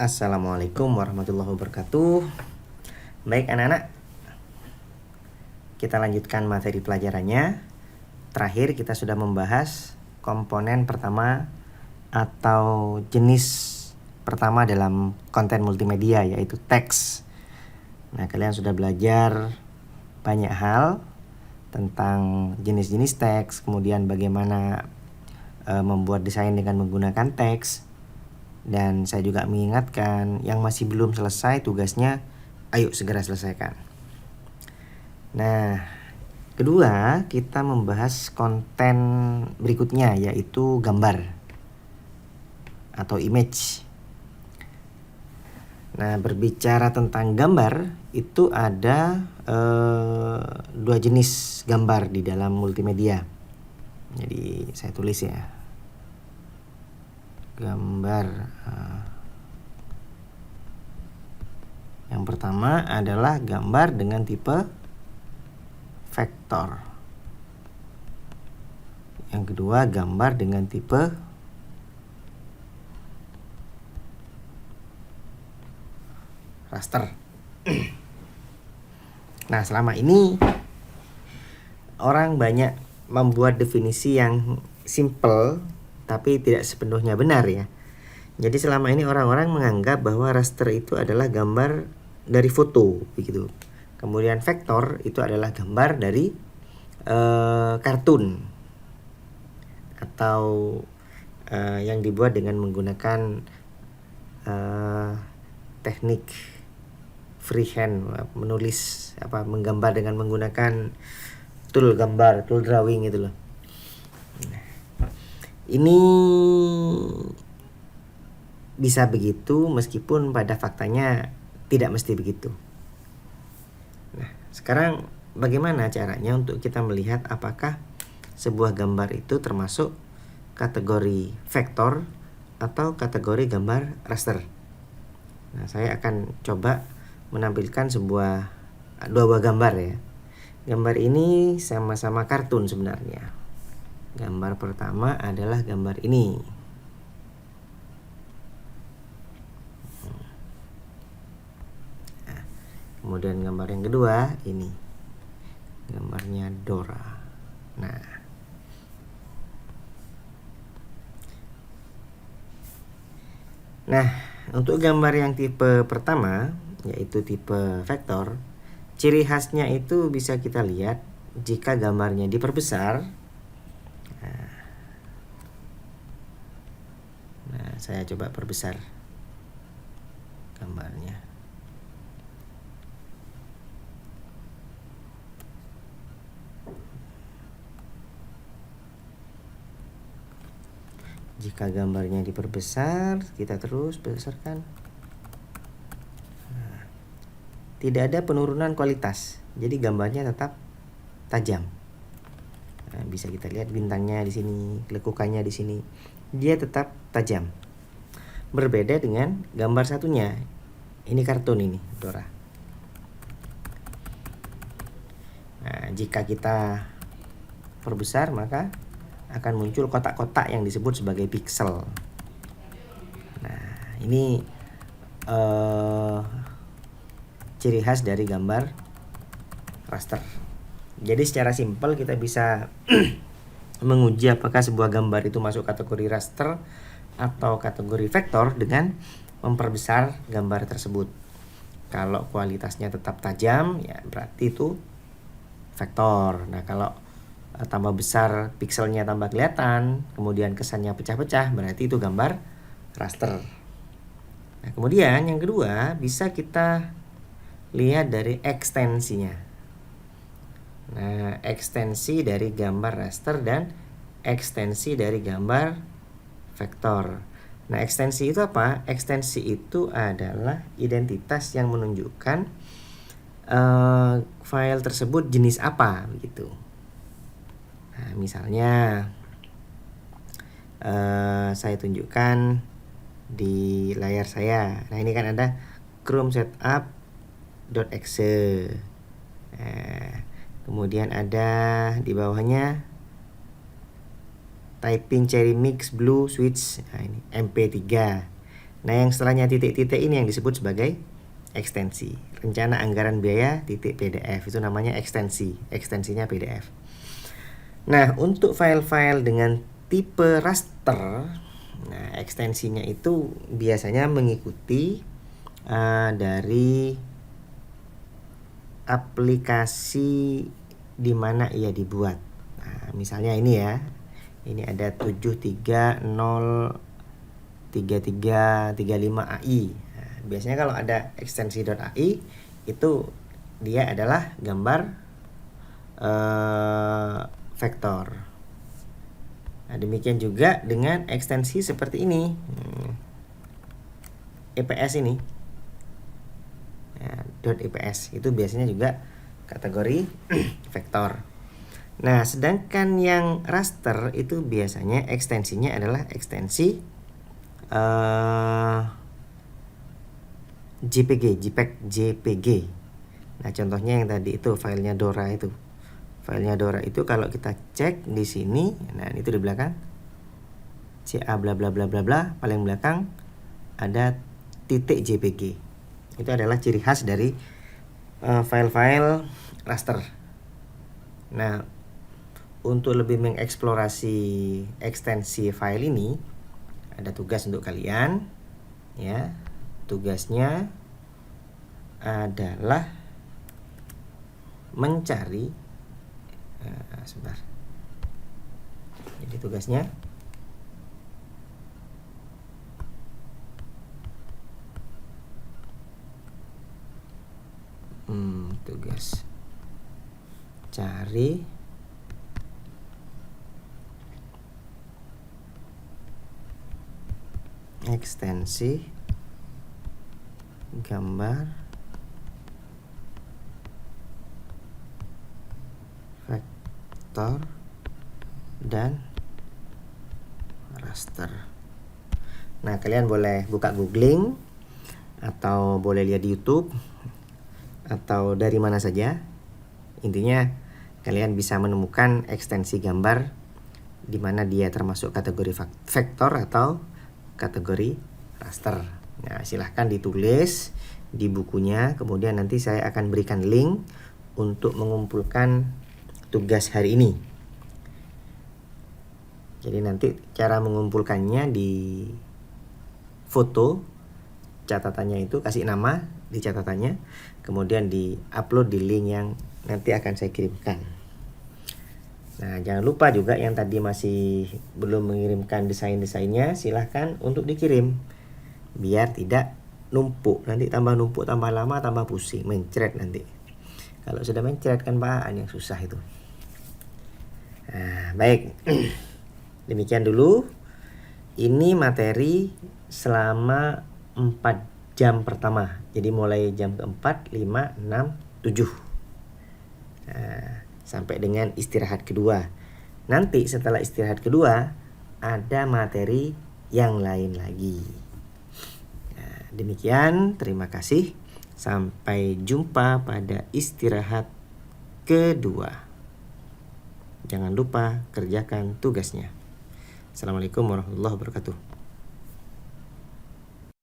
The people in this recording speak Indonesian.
Assalamualaikum warahmatullahi wabarakatuh. Baik anak-anak, kita lanjutkan materi pelajarannya. Terakhir kita sudah membahas komponen pertama atau jenis pertama dalam konten multimedia, yaitu teks. Nah, kalian sudah belajar banyak hal tentang jenis-jenis teks, kemudian bagaimana membuat desain dengan menggunakan teks. Dan saya juga mengingatkan yang masih belum selesai tugasnya, ayo segera selesaikan. Nah, kedua kita membahas konten berikutnya, yaitu gambar atau image. Nah, berbicara tentang gambar, itu ada dua jenis gambar di dalam multimedia. Jadi saya tulis ya, gambar. Yang pertama adalah gambar dengan tipe vektor. Yang kedua gambar dengan tipe raster. Nah, selama ini orang banyak membuat definisi yang simple tapi tidak sepenuhnya benar ya. Jadi selama ini orang-orang menganggap bahwa raster itu adalah gambar dari foto begitu. Kemudian vektor itu adalah gambar dari kartun atau yang dibuat dengan menggunakan teknik freehand, menulis menggambar dengan menggunakan tool gambar, tool drawing gitu loh. Ini bisa begitu meskipun pada faktanya tidak mesti begitu. Nah, sekarang bagaimana caranya untuk kita melihat apakah sebuah gambar itu termasuk kategori vektor atau kategori gambar raster. Nah, saya akan coba menampilkan dua buah gambar ya. Gambar ini sama-sama kartun sebenarnya. Gambar pertama adalah gambar ini. Nah, kemudian gambar yang kedua ini. Gambarnya Dora. Nah, untuk gambar yang tipe pertama, yaitu tipe vektor, ciri khasnya itu bisa kita lihat jika gambarnya diperbesar. Nah, saya coba perbesar gambarnya. Jika gambarnya diperbesar, kita terus besarkan. Nah, tidak ada penurunan kualitas, jadi gambarnya tetap tajam. Nah, bisa kita lihat bintangnya di sini, lekukannya di sini, dia tetap tajam. Berbeda dengan gambar satunya, ini kartun ini, Dora. Nah, jika kita perbesar maka akan muncul kotak-kotak yang disebut sebagai pixel. Nah, ini ciri khas dari gambar raster. Jadi secara simpel kita bisa menguji apakah sebuah gambar itu masuk kategori raster atau kategori vektor dengan memperbesar gambar tersebut. Kalau kualitasnya tetap tajam, ya berarti itu vektor. Nah, kalau tambah besar pixelnya tambah kelihatan, kemudian kesannya pecah-pecah, berarti itu gambar raster. Nah, kemudian yang kedua bisa kita lihat dari ekstensinya. Nah, ekstensi dari gambar raster dan ekstensi dari gambar vektor. Nah, ekstensi itu apa? Ekstensi itu adalah identitas yang menunjukkan file tersebut jenis apa begitu. Nah, misalnya saya tunjukkan di layar saya. Nah, ini kan ada Chrome setup.exe. Kemudian ada di bawahnya typing cherry mix blue switch. Nah, ini MP3. Nah, yang setelahnya titik-titik ini yang disebut sebagai ekstensi. Rencana anggaran biaya titik PDF itu namanya ekstensi. Ekstensinya PDF. Nah, untuk file-file dengan tipe raster, nah ekstensinya itu biasanya mengikuti dari aplikasi di mana ia dibuat. Nah, misalnya ini ya. Ini ada 7303335AI. Nah, biasanya kalau ada ekstensi.ai itu dia adalah gambar vektor. Nah, demikian juga dengan ekstensi seperti ini. EPS ini. Ya, .eps itu biasanya juga kategori vektor. Nah, sedangkan yang raster itu biasanya ekstensinya adalah ekstensi JPG. Nah, contohnya yang tadi itu filenya Dora itu. Filenya Dora itu kalau kita cek di sini, nah itu di belakang CA bla bla bla bla bla, paling belakang ada titik JPG. Itu adalah ciri khas dari file-file raster. Nah, untuk lebih mengeksplorasi ekstensi file ini, ada tugas untuk kalian, ya. Tugasnya adalah mencari, sebentar. Jadi tugasnya tugas cari ekstensi gambar vektor dan raster. Nah, kalian boleh buka googling atau boleh lihat di YouTube atau dari mana saja. Intinya kalian bisa menemukan ekstensi gambar di mana dia termasuk kategori vektor atau kategori raster. Nah, silahkan ditulis di bukunya, kemudian nanti saya akan berikan link untuk mengumpulkan tugas hari ini. Jadi nanti cara mengumpulkannya di foto catatannya itu, kasih nama di catatannya, kemudian di-upload di link yang nanti akan saya kirimkan. Nah, jangan lupa juga yang tadi masih belum mengirimkan desain-desainnya, silahkan untuk dikirim biar tidak numpuk. Nanti tambah numpuk, tambah lama, tambah pusing, mencret nanti. Kalau sudah mencret kan bahan yang susah itu. Nah, baik. Demikian dulu. Ini materi selama 4 jam pertama. Jadi mulai jam keempat, 5, 6, 7. Nah, sampai dengan istirahat kedua. Nanti setelah istirahat kedua ada materi yang lain lagi. Nah, demikian, terima kasih. Sampai jumpa pada istirahat kedua. Jangan lupa kerjakan tugasnya. Assalamualaikum warahmatullahi wabarakatuh.